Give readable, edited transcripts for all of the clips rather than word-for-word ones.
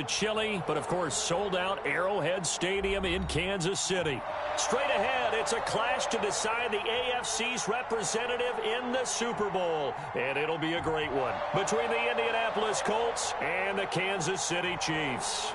Chilly, but of course sold out Arrowhead Stadium in Kansas City. Straight ahead, it's a clash to decide the AFC's representative in the Super Bowl. And it'll be a great one between the Indianapolis Colts and the Kansas City Chiefs.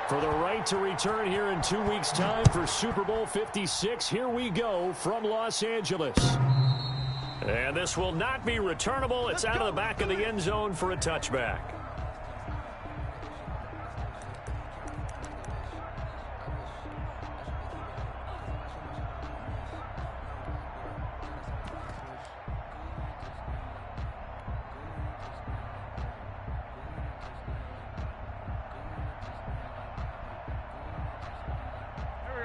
For the right to return here in 2 weeks' time for Super Bowl 56, here we go from Los Angeles. And this will not be returnable. It's out of the back of the end zone for a touchback.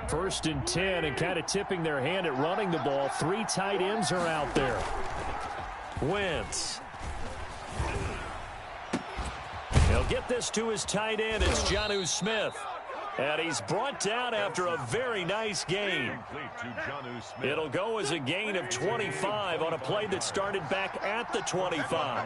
First and 10, and kind of tipping their hand at running the ball. 3 tight ends are out there. Wentz. He'll get this to his tight end. It's Jonnu Smith. And he's brought down after a very nice gain. It'll go as a gain of 25 on a play that started back at the 25.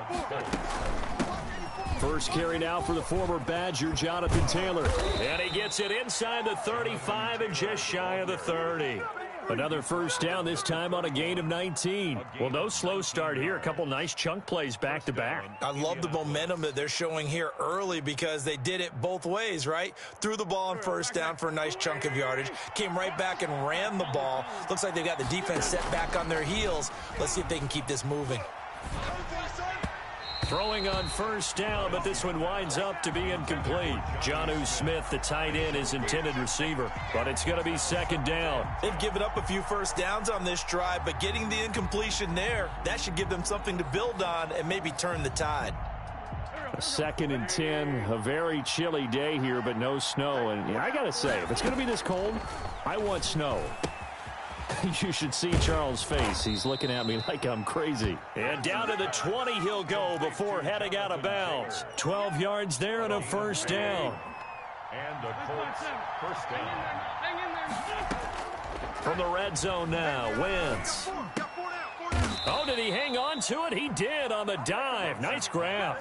First carry now for the former Badger, Jonathan Taylor. And he gets it inside the 35 and just shy of the 30. Another first down, this time on a gain of 19. Well, no slow start here. A couple nice chunk plays back-to-back. I love the momentum that they're showing here early because they did it both ways, right? Threw the ball on first down for a nice chunk of yardage. Came right back and ran the ball. Looks like they've got the defense set back on their heels. Let's see if they can keep this moving. Throwing on first down, but this one winds up to be incomplete. Jonnu Smith, the tight end, is intended receiver, but it's going to be second down. They've given up a few first downs on this drive, but getting the incompletion there, that should give them something to build on and maybe turn the tide. Second and 10, a very chilly day here, but no snow. And I got to say, if it's going to be this cold, I want snow. You should see Charles' face. He's looking at me like I'm crazy. And down to the 20 he'll go before heading out of bounds. 12 yards there and a first down. And the Colts first down. From the red zone now, Wentz. Oh, did he hang on to it? He did on the dive. Nice grab.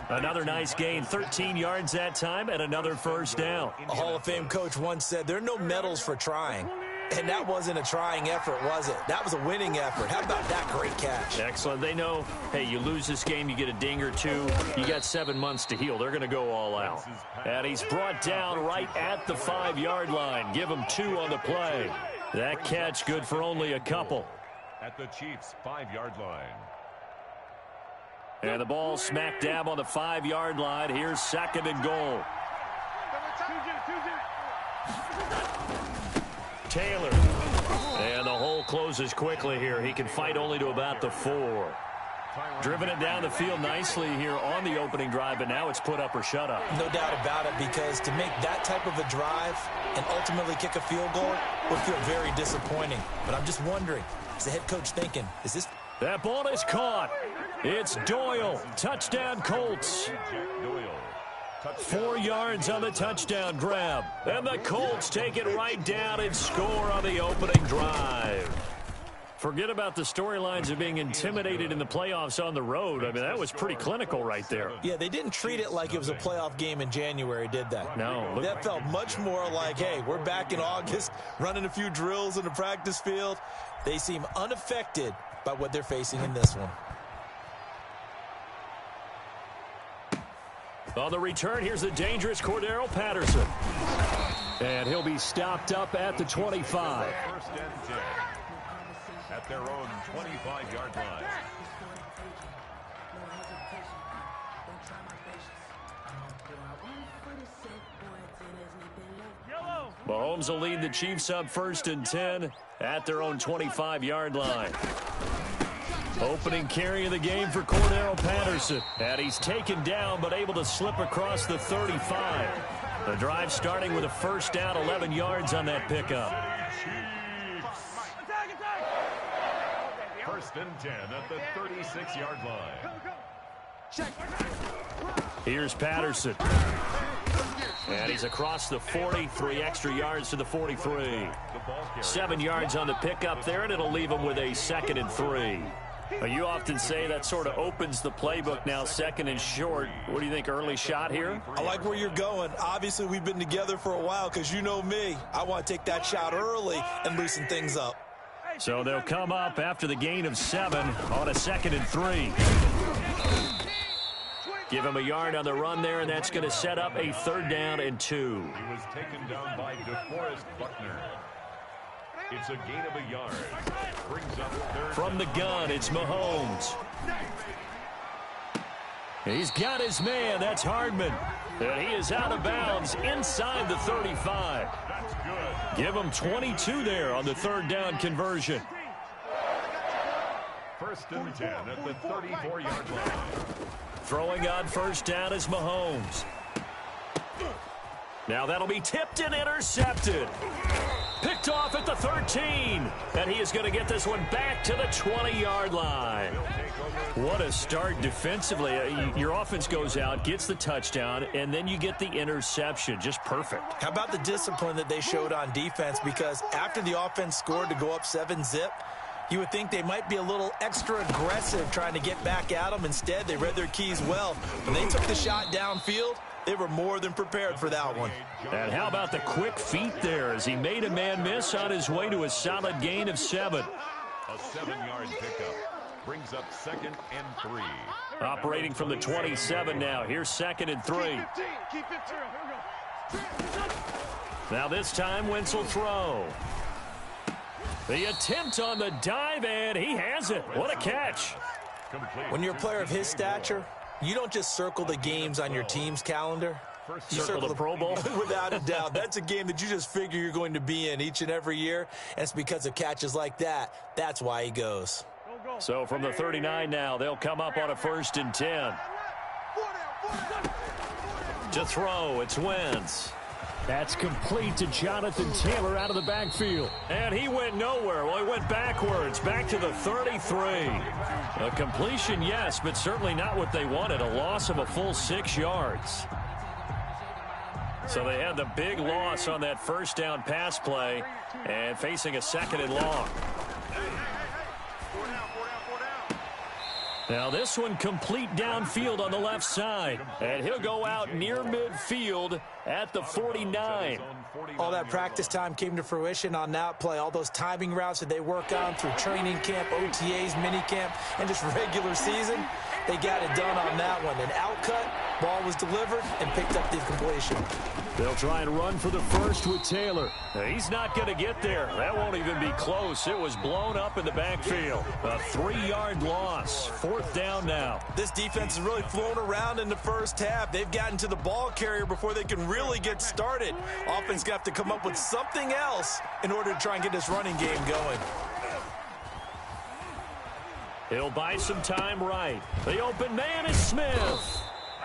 Another nice gain, 13 yards that time, and another first down. A Hall of Fame coach once said, there are no medals for trying. And that wasn't a trying effort, was it? That was a winning effort. How about that great catch? Excellent. They know, hey, you lose this game, you get a ding or two. You got 7 months to heal. They're going to go all out. And he's brought down right at the 5-yard line. Give him 2 on the play. That catch good for only a couple. At the Chiefs' 5-yard line. And the ball smack dab on the 5-yard line. Here's second and goal. Taylor. And the hole closes quickly here. He can fight only to about the 4. Driven it down the field nicely here on the opening drive, but now it's put up or shut up. No doubt about it, because to make that type of a drive and ultimately kick a field goal would feel very disappointing. But I'm just wondering, is the head coach thinking, is this... That ball is caught. It's Doyle. Touchdown, Colts. 4 yards on the touchdown grab. And the Colts take it right down and score on the opening drive. Forget about the storylines of being intimidated in the playoffs on the road. I mean, that was pretty clinical right there. Yeah, they didn't treat it like it was a playoff game in January, did they? No. That felt much more like, hey, we're back in August, running a few drills in the practice field. They seem unaffected by what they're facing in this one. On the return, here's the dangerous Cordero Patterson. And he'll be stopped up at the 25. First and 10 at their own 25-yard line. Mahomes will lead the Chiefs up first and 10 at their own 25-yard line. Opening carry of the game for Cordero Patterson. And he's taken down but able to slip across the 35. The drive starting with a first down, 11 yards on that pickup. First and 10 at the 36-yard line. Here's Patterson. And he's across the 40, 3 extra yards to the 43. 7 yards on the pickup there, and it'll leave him with a 2nd and 3. You often say that sort of opens the playbook now, 2nd and short. What do you think, early shot here? I like where you're going. Obviously, we've been together for a while because you know me. I want to take that shot early and loosen things up. So they'll come up after the gain of 7 on a 2nd and 3. Give him a yard on the run there, and that's going to set up a 3rd down and 2. He was taken down by DeForest Buckner. It's a gain of a yard. Brings up 3rd. From the gun, it's Mahomes. He's got his man. That's Hardman. And he is out of bounds inside the 35. That's good. Give him 22 there on the 3rd down conversion. First and 10 at the 34-yard line. Throwing on 1st down is Mahomes. Now that'll be tipped and intercepted. Picked off at the 13. And he is going to get this one back to the 20-yard line. What a start defensively. Your offense goes out, gets the touchdown, and then you get the interception. Just perfect. How about the discipline that they showed on defense? Because after the offense scored to go up 7-zip, you would think they might be a little extra aggressive trying to get back at them. Instead, they read their keys well. When they took the shot downfield, they were more than prepared for that one. And how about the quick feet there as he made a man miss on his way to a solid gain of 7. A 7-yard pickup. Brings up 2nd and 3. Operating from the 27 now. Here's 2nd and 3. Now this time, Wentz will throw. The attempt on the dive, and he has it. What a catch. When you're a player of his stature, you don't just circle the games on your team's calendar. You circle the Pro Bowl? Without a doubt. That's a game that you just figure you're going to be in each and every year, and it's because of catches like that. That's why he goes. So from the 39 now, they'll come up on a 1st and 10. To throw, it's Wentz. That's complete to Jonathan Taylor out of the backfield. And he went nowhere. Well, he went backwards, back to the 33. A completion, yes, but certainly not what they wanted. A loss of a full 6 yards. So they had the big loss on that 1st down pass play and facing a 2nd and long. Now this one complete downfield on the left side. And he'll go out near midfield at the 49. All that practice time came to fruition on that play. All those timing routes that they work on through training camp, OTAs, minicamp, and just regular season, they got it done on that one. An outcut, ball was delivered, and picked up the completion. They'll try and run for the 1st with Taylor. He's not going to get there. That won't even be close. It was blown up in the backfield. A 3-yard loss. 4th down now. This defense has really flown around in the first half. They've gotten to the ball carrier before they can really get started. Offense got to come up with something else in order to try and get this running game going. He'll buy some time right. The open man is Smith.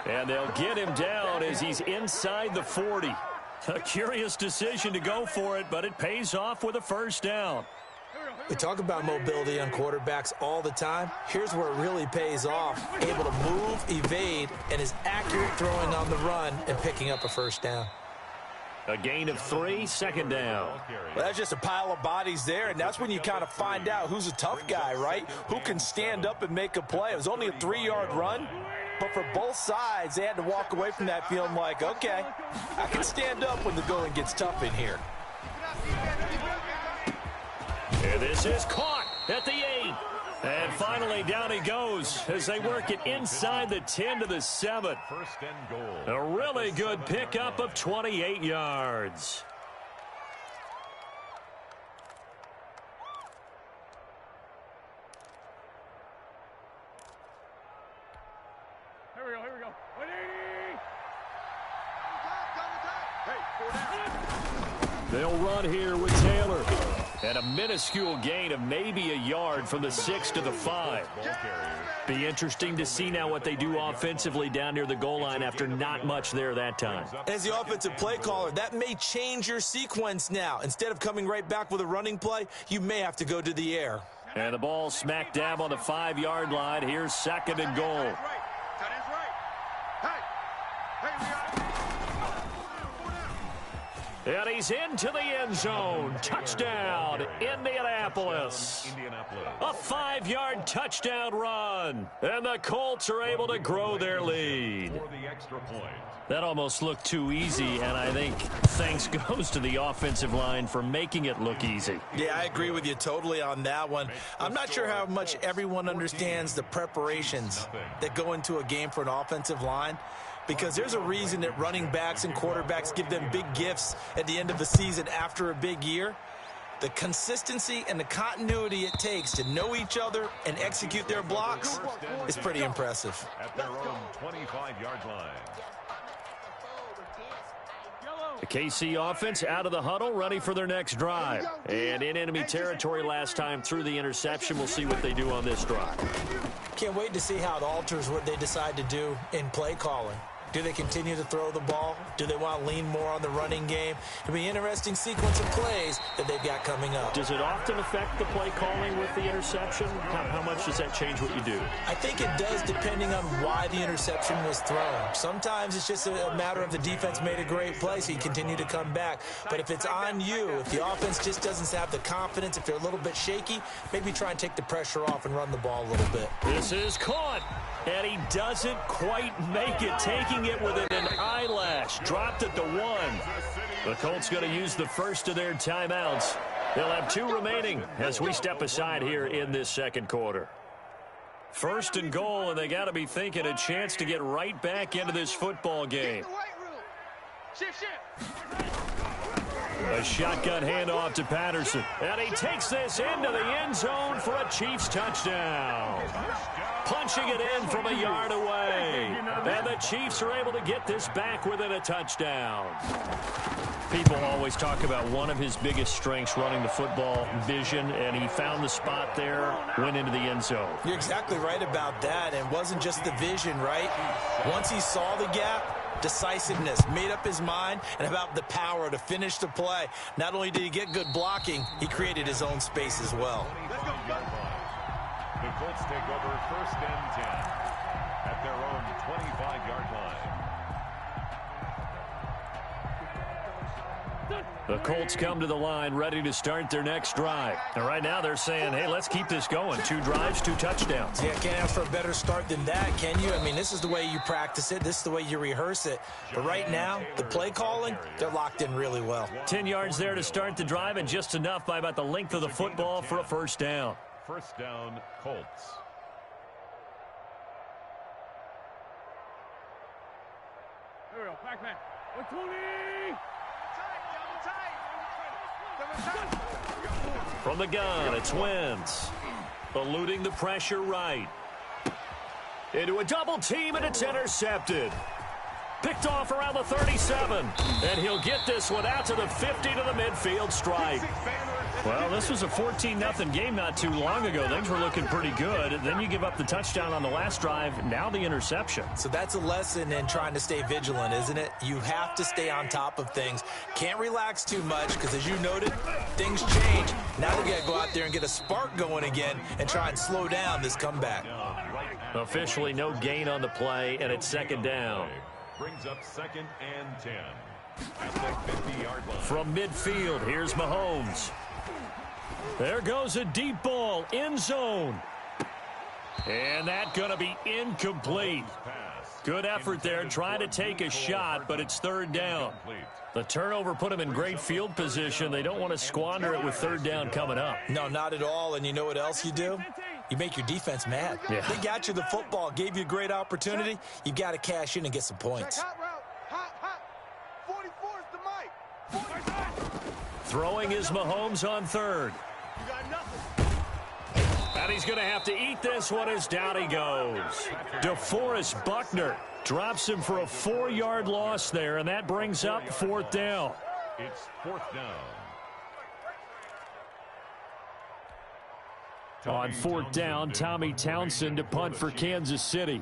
And they'll get him down as he's inside the 40. A curious decision to go for it, but it pays off with a 1st down. We talk about mobility on quarterbacks all the time. Here's where it really pays off. Able to move, evade, and is accurate throwing on the run and picking up a 1st down. A gain of 3, 2nd down. Well, that's just a pile of bodies there, and that's when you kind of find out who's a tough guy, right? Who can stand up and make a play. It was only a 3-yard run, but for both sides, they had to walk away from that feeling like, okay, I can stand up when the going gets tough in here. And this is caught at the 8. And finally, down he goes as they work it inside the 10 to the 7. 1st and goal. A really good pickup of 28 yards. Here we go. 180. They'll run here with Taylor. And a minuscule gain of maybe a yard from the 6 to the 5. Be interesting to see now what they do offensively down near the goal line after not much there that time. As the offensive play caller, that may change your sequence now. Instead of coming right back with a running play, you may have to go to the air. And the ball smack dab on the 5-yard line. Here's second and goal. And he's into the end zone. Touchdown, Indianapolis. A 5-yard touchdown run. And the Colts are able to grow their lead. That almost looked too easy, and I think thanks goes to the offensive line for making it look easy. Yeah, I agree with you totally on that one. I'm not sure how much everyone understands the preparations that go into a game for an offensive line, because there's a reason that running backs and quarterbacks give them big gifts at the end of the season after a big year. The consistency and the continuity it takes to know each other and execute their blocks is pretty impressive. At their own 25-yard line. The KC offense out of the huddle, ready for their next drive. And in enemy territory last time through the interception. We'll see what they do on this drive. Can't wait to see how it alters what they decide to do in play calling. Do they continue to throw the ball? Do they want to lean more on the running game? It'll be an interesting sequence of plays that they've got coming up. Does it often affect the play calling with the interception? How much does that change what you do? I think it does, depending on why the interception was thrown. Sometimes it's just a matter of the defense made a great play, so you continue to come back. But if it's on you, if the offense just doesn't have the confidence, if they're a little bit shaky, maybe try and take the pressure off and run the ball a little bit. This is caught, and he doesn't quite make it, taking it within an eyelash. Dropped at the 1. The Colts going to use the first of their timeouts. They'll have 2 remaining as we step aside here in this second quarter. First and goal, and they got to be thinking a chance to get right back into this football game. A shotgun handoff to Patterson. And he takes this into the end zone for a Chiefs touchdown. Punching it in from a yard away. And the Chiefs are able to get this back within a touchdown. People always talk about one of his biggest strengths running the football, vision, and he found the spot there, went into the end zone. You're exactly right about that. And it wasn't just the vision, right? Once he saw the gap, decisiveness, made up his mind, and about the power to finish the play. Not only did he get good blocking, he created his own space as well. The Colts take over first and 10 at their own 25-yard line. The Colts come to the line ready to start their next drive. And right now they're saying, hey, let's keep this going. 2 drives, 2 touchdowns. Yeah, can't ask for a better start than that, can you? I mean, this is the way you practice it. This is the way you rehearse it. But right now, the play calling, they're locked in really well. 10 yards there to start the drive, and just enough by about the length of the football for a first down. First down, Colts. Here we go, Pac-Man. 120! From the gun, it's Wentz. Eluding the pressure right. Into a double team, and it's intercepted. Picked off around the 37. And he'll get this one out to the 50 to the midfield stripe. Well, this was a 14-0 game not too long ago. Things were looking pretty good. Then you give up the touchdown on the last drive. Now the interception. So that's a lesson in trying to stay vigilant, isn't it? You have to stay on top of things. Can't relax too much because, as you noted, things change. Now they got to go out there and get a spark going again and try and slow down this comeback. Officially no gain on the play, and it's second down. Brings up second and 10 at the 50-yard line. From midfield, here's Mahomes. There goes a deep ball, end zone. And that's going to be incomplete. Good effort there, trying to take a shot, but it's third down. The turnover put them in great field position. They don't want to squander it with third down coming up. No, not at all. And you know what else you do? You make your defense mad. Yeah. They got you the football, gave you a great opportunity. You've got to cash in and get some points. Hot route. Hot. 44 is the mic. Throwing is Mahomes on third. You got nothing. And he's going to have to eat this one as down he goes. DeForest Buckner drops him for a 4-yard loss there, and that brings up fourth down. It's fourth down. On fourth down, Tommy Townsend to punt for Kansas City.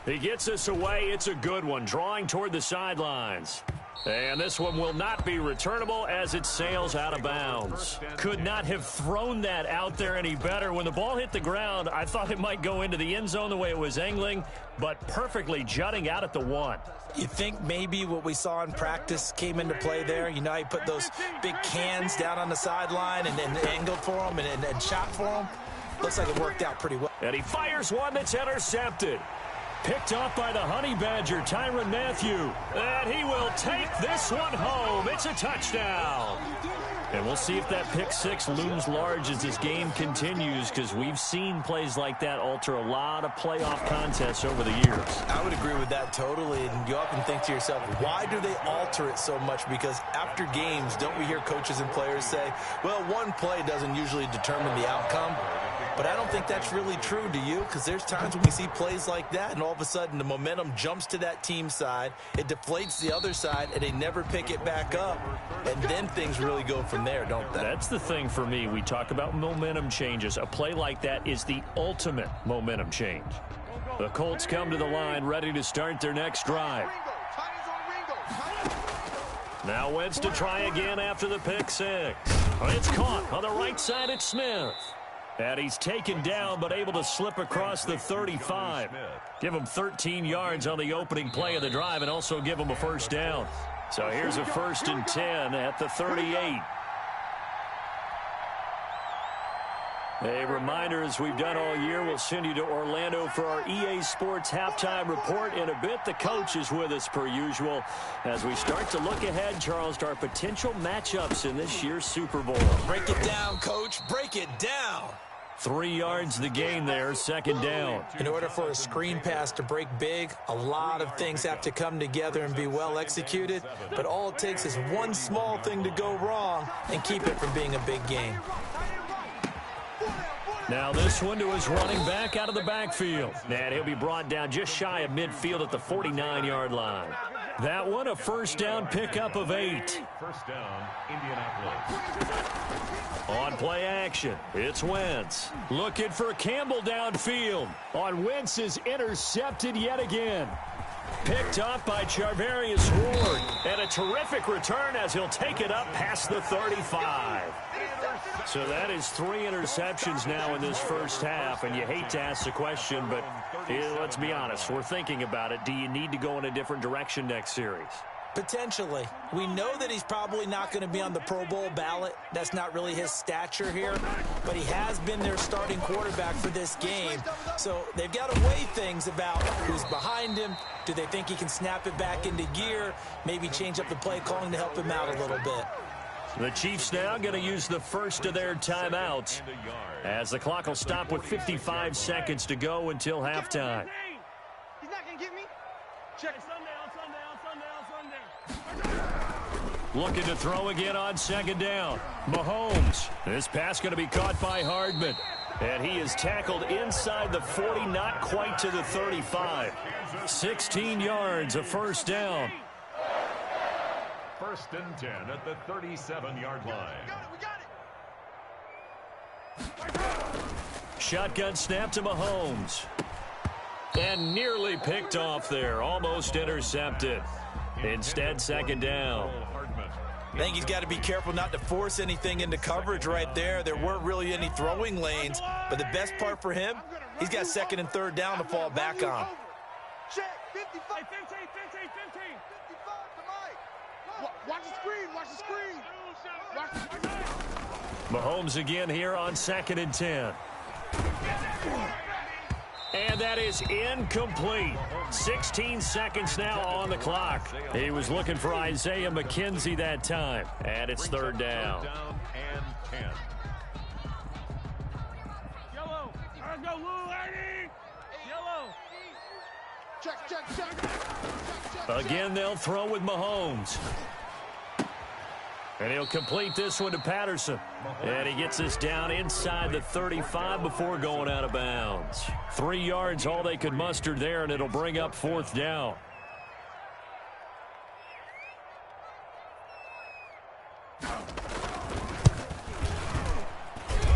He gets us away. It's a good one, drawing toward the sidelines. And this one will not be returnable as it sails out of bounds. Could not have thrown that out there any better. When the ball hit the ground, I thought it might go into the end zone the way it was angling, but perfectly jutting out at the 1. You think maybe what we saw in practice came into play there? You know, he put those big cans down on the sideline and angled for them and shot for them. Looks like it worked out pretty well. And he fires one that's intercepted. Picked off by the Honey Badger, Tyrann Mathieu. And he will take this one home. It's a touchdown. And we'll see if that pick six looms large as this game continues, because we've seen plays like that alter a lot of playoff contests over the years. I would agree with that totally. And you often think to yourself, why do they alter it so much? Because after games, don't we hear coaches and players say, well, one play doesn't usually determine the outcome. But I don't think that's really true, do you? Because there's times when we see plays like that, and all of a sudden the momentum jumps to that team side, it deflates the other side, and they never pick it back up. And then things really go from there, don't they? That's the thing for me. We talk about momentum changes. A play like that is the ultimate momentum change. The Colts come to the line, ready to start their next drive. Now Wentz to try again after the pick six. It's caught on the right side. It's Smith. And he's taken down, but able to slip across the 35. Give him 13 yards on the opening play of the drive and also give him a first down. So here's a 1st and 10 at the 38. A reminder, as we've done all year, we'll send you to Orlando for our EA Sports halftime report in a bit. The coach is with us per usual as we start to look ahead, Charles, to our potential matchups in this year's Super Bowl. Break it down, Coach. Break it down. 3 yards the gain there, 2nd down. In order for a screen pass to break big, a lot of things have to come together and be well executed. But all it takes is one small thing to go wrong and keep it from being a big game. Now this one to his running back out of the backfield. And he'll be brought down just shy of midfield at the 49-yard line. That one a first down pickup of 8. First down, Indianapolis. On play action, it's Wentz. Looking for Campbell downfield. On Wentz is intercepted yet again. Picked off by Charvarius Ward. And a terrific return as he'll take it up past the 35. So that is 3 interceptions now in this first half. And you hate to ask the question, but let's be honest. We're thinking about it. Do you need to go in a different direction next series? Potentially. We know that he's probably not going to be on the Pro Bowl ballot. That's not really his stature here. But he has been their starting quarterback for this game. So they've got to weigh things about who's behind him. Do they think he can snap it back into gear? Maybe change up the play calling to help him out a little bit. The Chiefs now going to use the first of their timeouts as the clock will stop with 55 seconds to go until halftime. He's not going to get me. Check it. Sunday. Looking to throw again on 2nd down. Mahomes. This pass going to be caught by Hardman. And he is tackled inside the 40, not quite to the 35. 16 yards, a first down. 1st and 10 at the 37-yard line. We got it. Shotgun snap to Mahomes. And nearly picked off there. Almost intercepted. Instead, 2nd down. I think he's got to be careful not to force anything into coverage right there. There weren't really any throwing lanes. But the best part for him, he's got 2nd and 3rd down to fall back on. Check. 55. 15. 55 to Mike. Watch the screen. Watch the screen. Mahomes again here on 2nd and 10. And that is incomplete. 16 seconds now on the clock. He was looking for Isaiah McKenzie that time. And it's 3rd down. And 10. Yellow. Let's go, Lou, Eddie. Yellow. Check. Again, they'll throw with Mahomes. And he'll complete this one to Patterson. And he gets this down inside the 35 before going out of bounds. 3 yards, all they could muster there, and it'll bring up 4th down.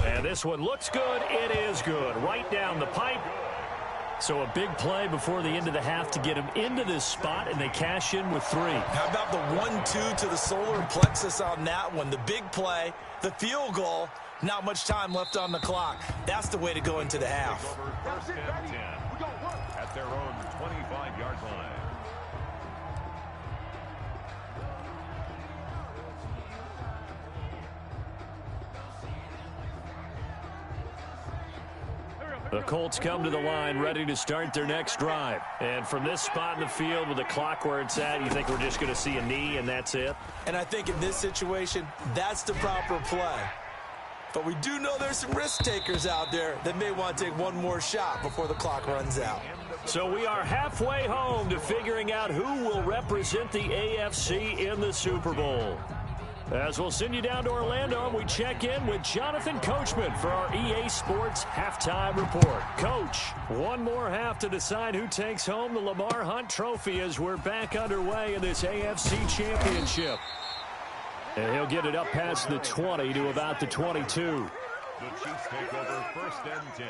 And this one looks good. It is good. Right down the pipe. So a big play before the end of the half to get him into this spot, and they cash in with 3. How about the 1-2 to the solar plexus on that one? The big play, the field goal, not much time left on the clock. That's the way to go into the half. First and 10 at their own 25-yard line. The Colts come to the line ready to start their next drive. And from this spot in the field with the clock where it's at, you think we're just going to see a knee and that's it? And I think in this situation, that's the proper play. But we do know there's some risk takers out there that may want to take one more shot before the clock runs out. So we are halfway home to figuring out who will represent the AFC in the Super Bowl. As we'll send you down to Orlando, and we check in with Jonathan Coachman for our EA Sports Halftime Report. Coach, one more half to decide who takes home the Lamar Hunt Trophy as we're back underway in this AFC Championship. And he'll get it up past the 20 to about the 22. The Chiefs take over first and 10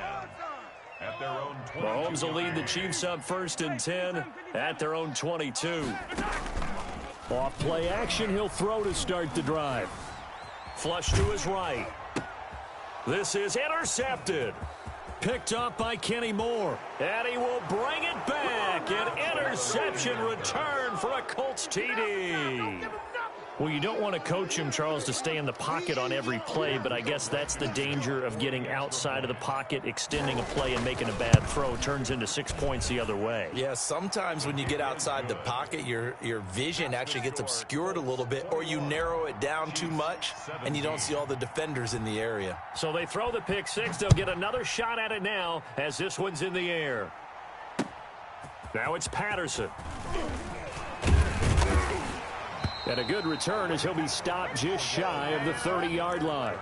at their own 22. Mahomes will lead the Chiefs up first and 10 at their own 22. Off play action, he'll throw to start the drive. Flush to his right. This is intercepted. Picked up by Kenny Moore. And he will bring it back. An interception return for a Colts TD. Well, you don't want to coach him, Charles, to stay in the pocket on every play, but I guess that's the danger of getting outside of the pocket, extending a play, and making a bad throw. Turns into 6 points the other way. Yeah, sometimes when you get outside the pocket, your vision actually gets obscured a little bit, or you narrow it down too much, and you don't see all the defenders in the area. So they throw the pick six. They'll get another shot at it now as this one's in the air. Now it's Patterson. And a good return as he'll be stopped just shy of the 30-yard line.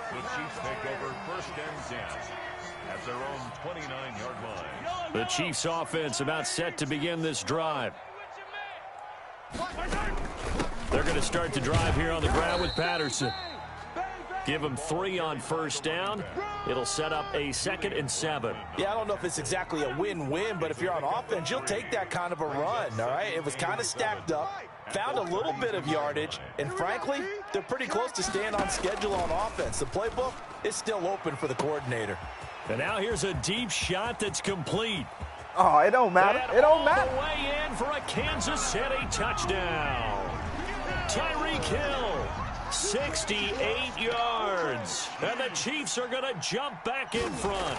The Chiefs take over first and 10 at their own 29-yard line. The Chiefs offense about set to begin this drive. They're going to start the drive here on the ground with Patterson. Give him 3 on first down. It'll set up a 2nd and 7. Yeah, I don't know if it's exactly a win-win, but if you're on offense, you'll take that kind of a run, all right? It was kind of stacked up, found a little bit of yardage, and frankly, they're pretty close to staying on schedule on offense. The playbook is still open for the coordinator. And now here's a deep shot that's complete. Oh, it don't matter. And it don't matter. All the way in for a Kansas City touchdown. Tyreek Hill, 68 yards. And the Chiefs are going to jump back in front.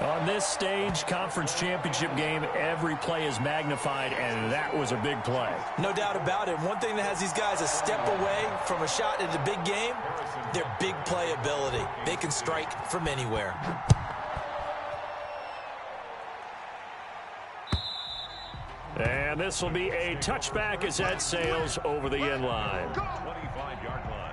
On this stage, conference championship game, every play is magnified, and that was a big play. No doubt about it. One thing that has these guys a step away from a shot at a big game, their big play ability. They can strike from anywhere. And this will be a touchback as that sails over the end line. 25-yard line.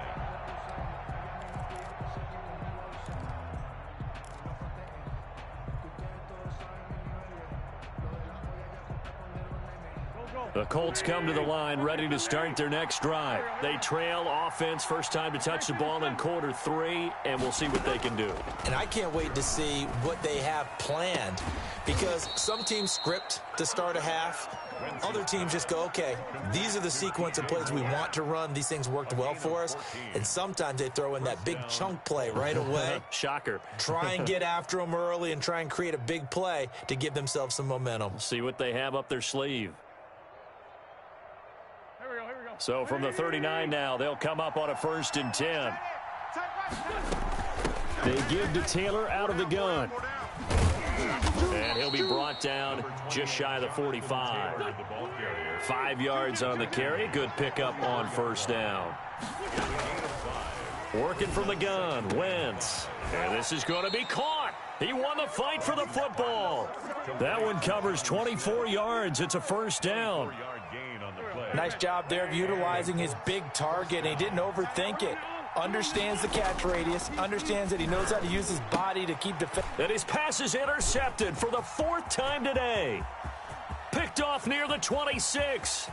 The Colts come to the line ready to start their next drive. They trail offense, first time to touch the ball in quarter 3, and we'll see what they can do. And I can't wait to see what they have planned, because some teams script to start a half. Other teams just go, okay, these are the sequence of plays we want to run. These things worked well for us. And sometimes they throw in that big chunk play right away. Shocker. Try and get after them early and try and create a big play to give themselves some momentum. See what they have up their sleeve. So from the 39 now, they'll come up on a 1st and 10. They give to Taylor out of the gun. And he'll be brought down just shy of the 45. 5 yards on the carry. Good pickup on first down. Working from the gun, Wentz. And this is going to be caught. He won the fight for the football. That one covers 24 yards. It's a first down. Nice job there of utilizing his big target. He didn't overthink it. Understands the catch radius. Understands that he knows how to use his body to keep defense. And his pass is intercepted for the 4th time today. Picked off near the 26.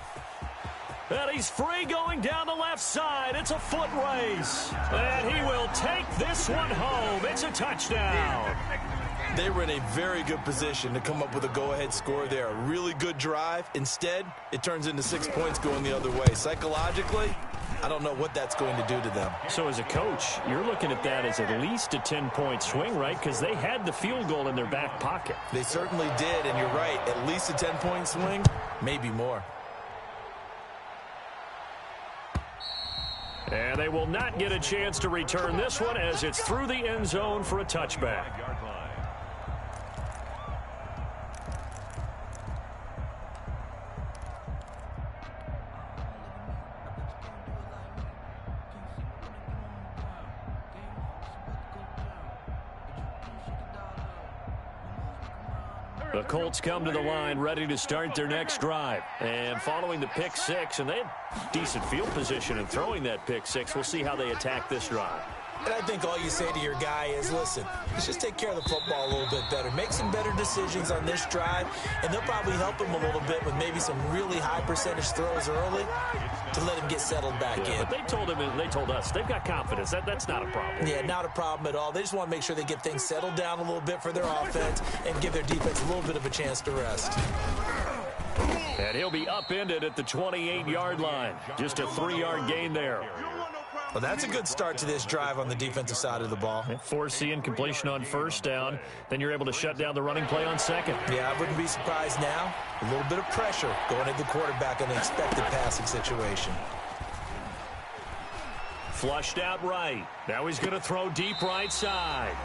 And he's free going down the left side. It's a foot race. And he will take this one home. It's a touchdown. They were in a very good position to come up with a go-ahead score there. A really good drive. Instead, it turns into 6 points going the other way. Psychologically, I don't know what that's going to do to them. So as a coach, you're looking at that as at least a 10-point swing, right? Because they had the field goal in their back pocket. They certainly did, and you're right. At least a 10-point swing, maybe more. And they will not get a chance to return this one as it's through the end zone for a touchback. The Colts come to the line ready to start their next drive. And following the pick six, and they had decent field position in throwing that pick six. We'll see how they attack this drive. And I think all you say to your guy is, listen, let's just take care of the football a little bit better. Make some better decisions on this drive, and they'll probably help him a little bit with maybe some really high percentage throws early to let him get settled back in. But they told him, and they told us, they've got confidence. That's not a problem. Yeah, not a problem at all. They just want to make sure they get things settled down a little bit for their offense and give their defense a little bit of a chance to rest. And he'll be upended at the 28-yard line. Just a 3-yard gain there. Well, that's a good start to this drive on the defensive side of the ball. Forcing completion on first down. Then you're able to shut down the running play on second. Yeah, I wouldn't be surprised now. A little bit of pressure going at the quarterback in an expected passing situation. Flushed out right. Now he's going to throw deep right side.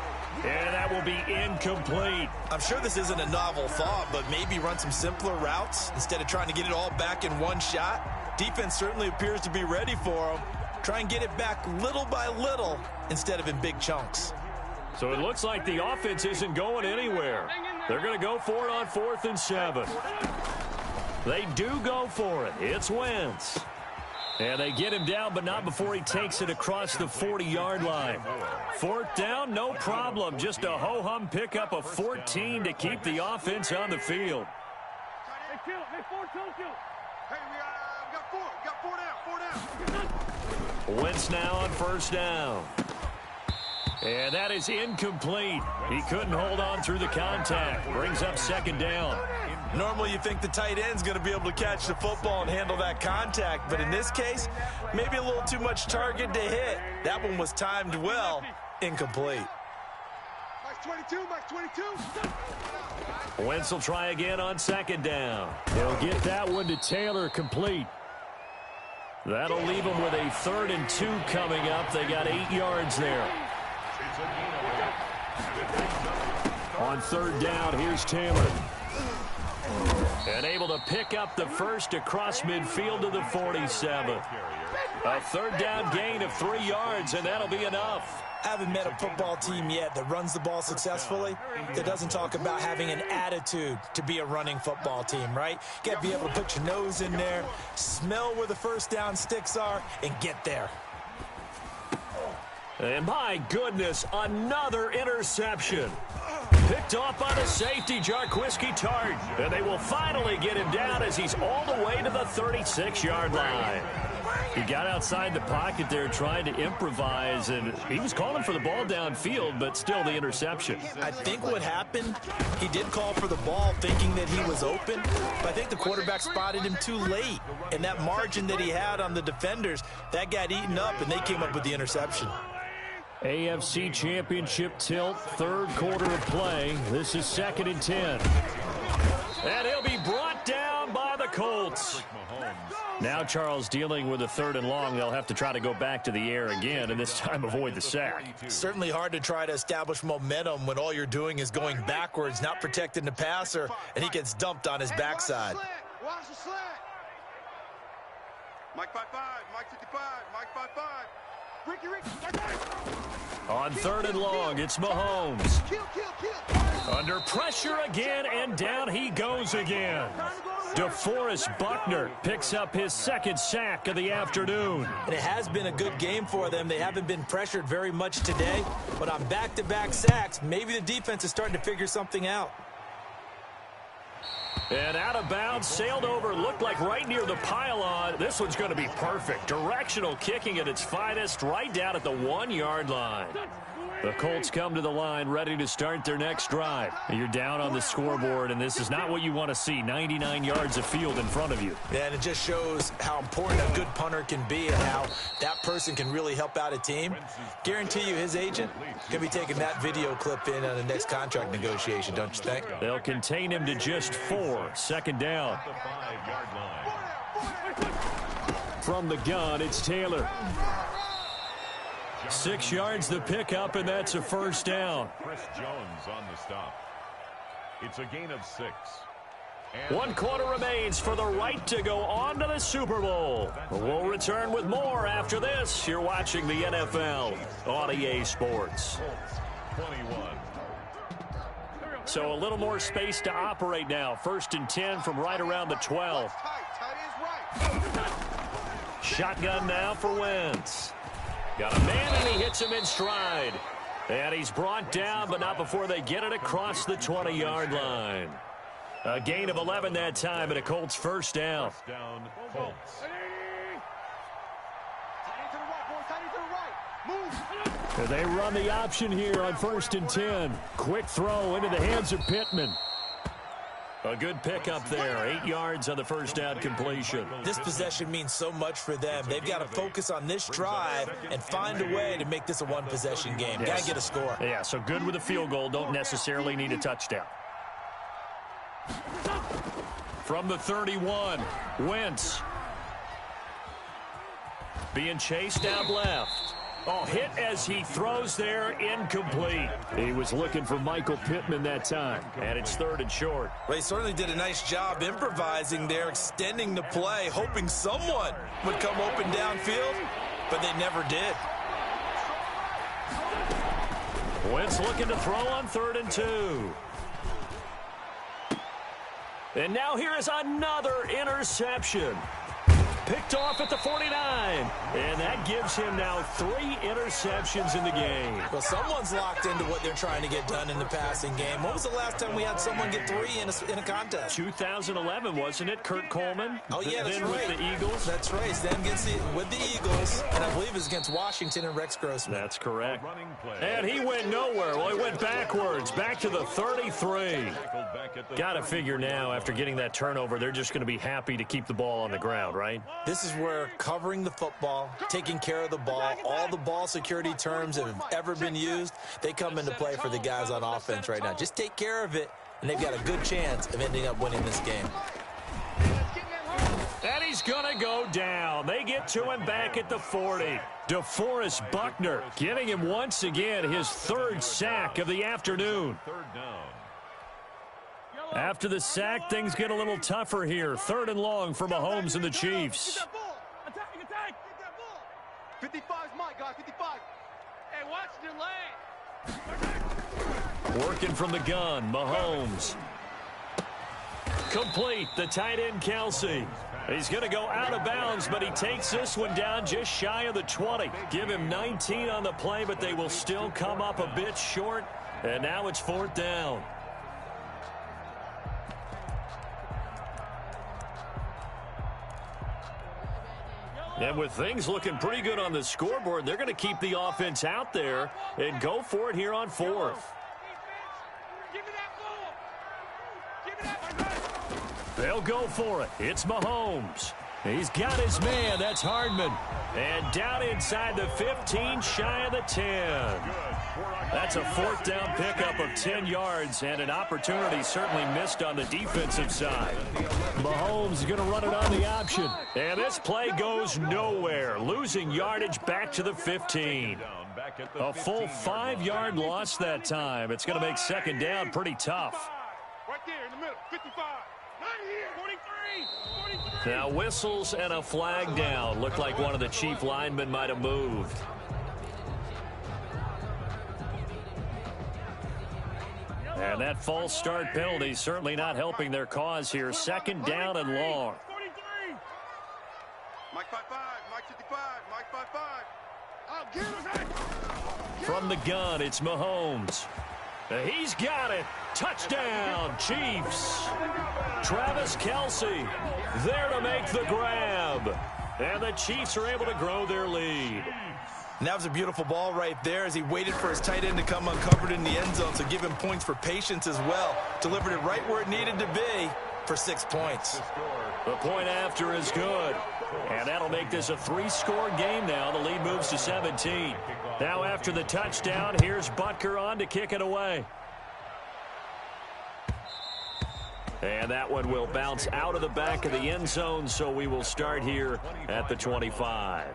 And that will be incomplete. I'm sure this isn't a novel thought, but maybe run some simpler routes instead of trying to get it all back in one shot. Defense certainly appears to be ready for him. Try and get it back little by little instead of in big chunks. So it looks like the offense isn't going anywhere. They're going to go for it on 4th and 7. They do go for it. It's Wentz. And they get him down, but not before he takes it across the 40-yard line. 4th down, no problem. Just a ho-hum pickup of 14 to keep the offense on the field. Hey, we got 4. We got 4 down. 4 down. Wentz now on first down. And that is incomplete. He couldn't hold on through the contact. Brings up 2nd down. Normally you think the tight end's going to be able to catch the football and handle that contact, but in this case, maybe a little too much target to hit. That one was timed well. Incomplete. Max 22, Max 22. Wentz will try again on 2nd down. He'll get that one to Taylor complete. That'll leave them with a 3rd and 2 coming up. They got 8 yards there. On 3rd down, here's Taylor. And able to pick up the first across midfield to the 47. A 3rd down gain of 3 yards, and that'll be enough. I haven't met a football team yet that runs the ball successfully that doesn't talk about having an attitude to be a running football team, right? You got to be able to put your nose in there, smell where the first down sticks are, and get there. And my goodness, another interception. Picked off by the safety, Jarquiski Tart. And they will finally get him down as he's all the way to the 36-yard line. He got outside the pocket there trying to improvise, and he was calling for the ball downfield, but still the interception. I think what happened, he did call for the ball thinking that he was open, but I think the quarterback spotted him too late. And that margin that he had on the defenders, that got eaten up, and they came up with the interception. AFC Championship tilt, 3rd quarter of play. This is 2nd and 10. And he'll be brought down by the Colts. Now Charles dealing with a 3rd and long. They'll have to try to go back to the air again, and this time avoid the sack. Certainly hard to try to establish momentum when all you're doing is going backwards, not protecting the passer, and he gets dumped on his backside. Watch the slant. Mike 5-5, Mike 55, Mike 5-5. Ricky, On 3rd and long, it's Mahomes. Kill. Under pressure again, and down he goes again. DeForest Buckner picks up his 2nd sack of the afternoon. And it has been a good game for them. They haven't been pressured very much today, but on back-to-back sacks, maybe the defense is starting to figure something out. And out of bounds, sailed over, looked like right near the pylon. This one's going to be perfect. Directional kicking at its finest, right down at the 1-yard line. The Colts come to the line ready to start their next drive. You're down on the scoreboard, and this is not what you want to see, 99 yards of field in front of you. Yeah, and it just shows how important a good punter can be and how that person can really help out a team. Guarantee you his agent can be taking that video clip in on the next contract negotiation, don't you think? They'll contain him to just 4. Second down. The 5-yard line. From the gun, it's Taylor. 6 yards the pickup, and that's a first down. Chris Jones on the stop. It's a gain of 6. And 1 quarter remains for the right to go on to the Super Bowl. We'll return with more after this. You're watching the NFL on EA Sports. 21. So a little more space to operate now. 1st and 10 from right around the 12. Shotgun now for Wentz. Got a man, and he hits him in stride. And he's brought down, but not before they get it across the 20-yard line. A gain of 11 that time, and a Colts first down. First down, Colts. They run the option here on 1st and 10. Quick throw into the hands of Pittman. A good pickup there. 8 yards on the first down completion. This possession means so much for them. They've got to focus on this drive and find a way to make this a one-possession game. Got to get a score. Yeah, so good with a field goal. Don't necessarily need a touchdown. From the 31, Wentz. Being chased out left. Oh, hit as he throws there, incomplete. He was looking for Michael Pittman that time, and it's 3rd and short. Well, he certainly did a nice job improvising there, extending the play, hoping someone would come open downfield, but they never did. Wentz looking to throw on 3rd and 2. And now here is another interception. Picked off at the 49. And that gives him now 3 interceptions in the game. Well, someone's locked into what they're trying to get done in the passing game. When was the last time we had someone get 3 in a contest? 2011, wasn't it? Kurt Coleman? Oh, yeah, that's then right. with the Eagles? That's right. Then with the Eagles, and I believe it was against Washington and Rex Grossman. That's correct. Running play. And he went nowhere. Well, he went backwards, back to the 33. Got to figure now, after getting that turnover, they're just going to be happy to keep the ball on the ground, right? This is where covering the football, taking care of the ball, all the ball security terms that have ever been used, they come into play for the guys on offense right now. Just take care of it, and they've got a good chance of ending up winning this game. And he's going to go down. They get to him back at the 40. DeForest Buckner getting him once again his 3rd sack of the afternoon. 3rd down. After the sack, things get a little tougher here. 3rd and long for Mahomes and the Chiefs. Attack! 55's my guy, 55. Hey, watch the lane. Working from the gun, Mahomes. Complete, the tight end, Kelsey. He's going to go out of bounds, but he takes this one down just shy of the 20. Give him 19 on the play, but they will still come up a bit short. And now it's 4th down. And with things looking pretty good on the scoreboard, they're going to keep the offense out there and go for it here on 4th. Give me that ball. Give me that. They'll go for it. It's Mahomes. He's got his man. That's Hardman. And down inside the 15, shy of the 10. That's a 4th down pickup of 10 yards and an opportunity certainly missed on the defensive side. Mahomes is going to run it on the option. And this play goes nowhere. Losing yardage back to the 15. A full 5-yard loss that time. It's going to make 2nd down pretty tough. Right there in the middle. 55. Not here. 43. Now whistles and a flag down. Looked like one of the chief linemen might have moved. And that false start penalty certainly not helping their cause here. 2nd down and long. 43. Mike 55, Mike 55, Mike 55. I'll give it. From the gun, it's Mahomes. He's got it. touchdown, Chiefs. Travis Kelce there to make the grab. And the Chiefs are able to grow their lead. And that was a beautiful ball right there as he waited for his tight end to come uncovered in the end zone, so give him points for patience as well. Delivered it right where it needed to be for 6 points. The point after is good. And that'll make this a 3-score game now. The lead moves to 17. Now after the touchdown, here's Butker on to kick it away. And that one will bounce out of the back of the end zone, so we will start here at the 25.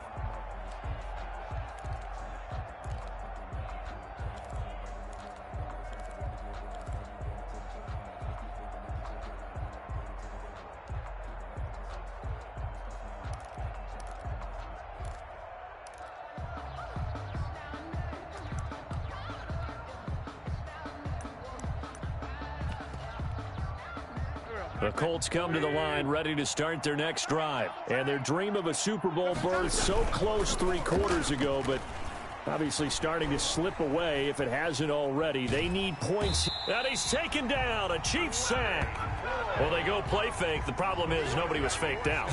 The Colts come to the line ready to start their next drive. And their dream of a Super Bowl berth so close 3 quarters ago, but obviously starting to slip away if it hasn't already. They need points. And he's taken down. A Chiefs sack. Well, they go play fake. The problem is nobody was faked out.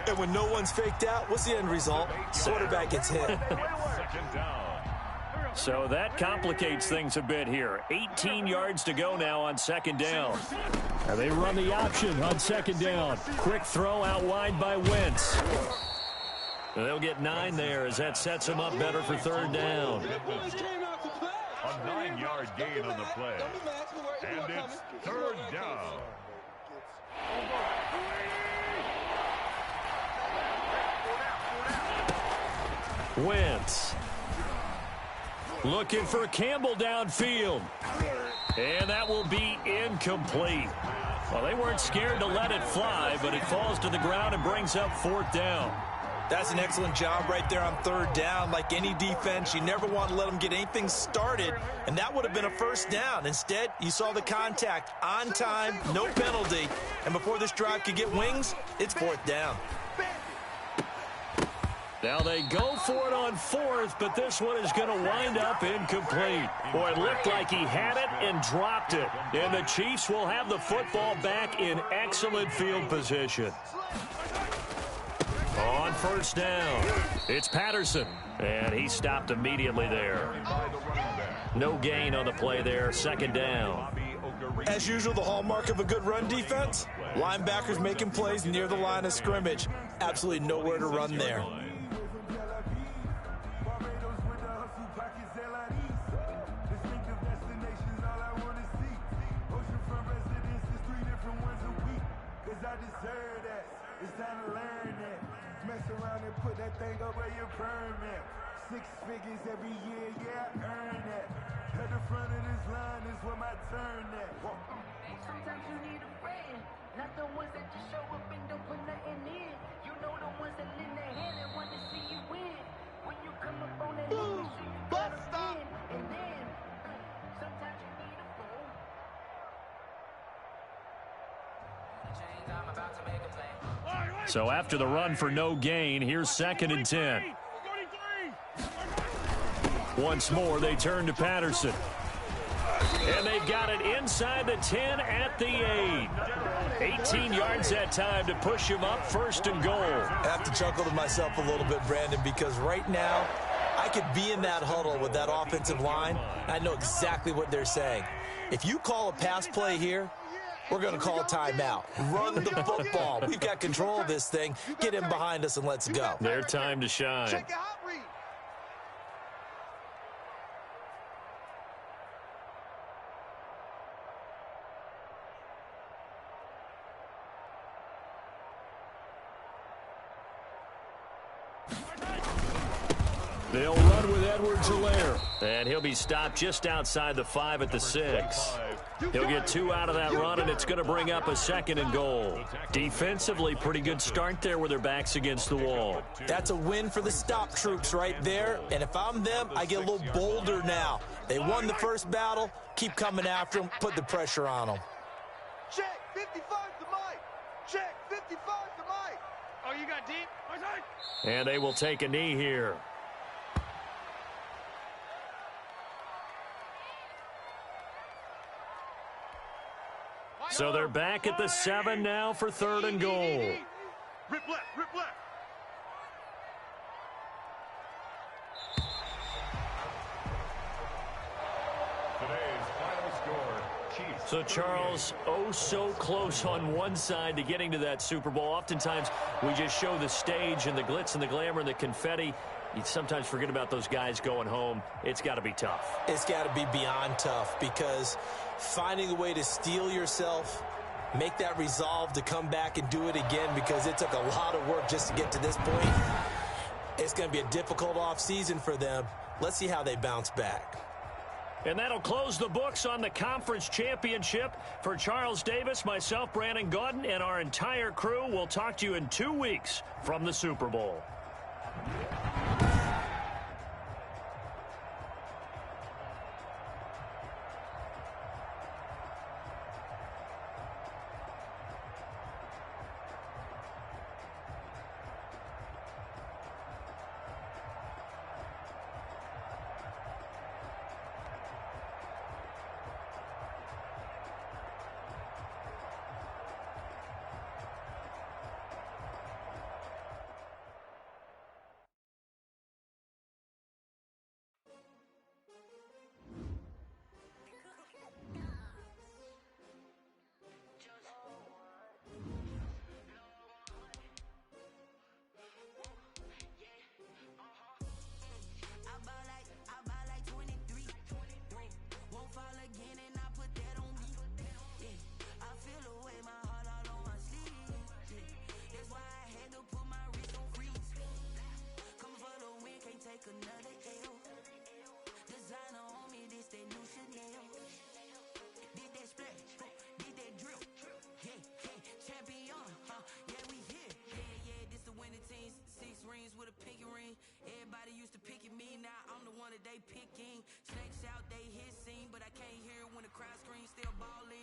And when no one's faked out, what's the end result? Quarterback gets hit. So that complicates things a bit here. 18 yards to go now on second down. And they run the option on second down. Quick throw out wide by Wentz. And they'll get 9 there as that sets them up better for third down. A 9-yard gain on the play. And it's third down. Wentz. Looking for Campbell downfield. And that will be incomplete. Well, they weren't scared to let it fly, but it falls to the ground and brings up fourth down. That's an excellent job right there on third down. Like any defense, you never want to let them get anything started, and that would have been a first down. Instead, you saw the contact on time, no penalty, and before this drive could get wings, it's fourth down. Now they go for it on fourth, but this one is going to wind up incomplete. Boy, it looked like he had it and dropped it. And the Chiefs will have the football back in excellent field position. On first down, it's Patterson. And he stopped immediately there. No gain on the play there, second down. As usual, the hallmark of a good run defense, linebackers making plays near the line of scrimmage. Absolutely nowhere to run there. Six figures every year, yeah, I earn that. At the front of this line is where my turn at. Sometimes you need a friend, not the ones that just show up and don't put nothing in. You know the ones that lend their hand and want to see you win. When you come up on that hill, make sure you got a win. And then, sometimes you need a phone. I'm about to make a play. So after the run for no gain, here's second and 10. Once more, they turn to Patterson. And they've got it inside the 10 at the 8. 18 yards that time to push him up first and goal. I have to chuckle to myself a little bit, Brandon, because right now I could be in that huddle with that offensive line. I know exactly what they're saying. If you call a pass play here, we're going to call a timeout. Run the football. We've got control of this thing. Get in behind us and let's go. Their time to shine. Check the hot read. They'll run with Edwards-Helaire. And he'll be stopped just outside the 5 at the 6. He'll get 2 out of that run, and it's going to bring up a second and goal. Defensively, pretty good start there with their backs against the wall. That's a win for the stop troops right there. And if I'm them, I get a little bolder now. They won the first battle. Keep coming after them. Put the pressure on them. Check, 55 to Mike. Check, 55 to Mike. Oh, you got deep? And they will take a knee here. So they're back at the 7 now for 3rd and goal. Rip left, rip left. Today's final score, Chiefs. So, Charles, oh so close on one side to getting to that Super Bowl. Oftentimes, we just show the stage and the glitz and the glamour and the confetti. You sometimes forget about those guys going home. It's got to be tough. It's got to be beyond tough because finding a way to steel yourself, make that resolve to come back and do it again because it took a lot of work just to get to this point. It's going to be a difficult offseason for them. Let's see how they bounce back. And that'll close the books on the conference championship. For Charles Davis, myself, Brandon Gaudin, and our entire crew, we'll talk to you in 2 weeks from the Super Bowl. They picking snakes out, they hissing, but I can't hear when the crowd screams. Still ballin'.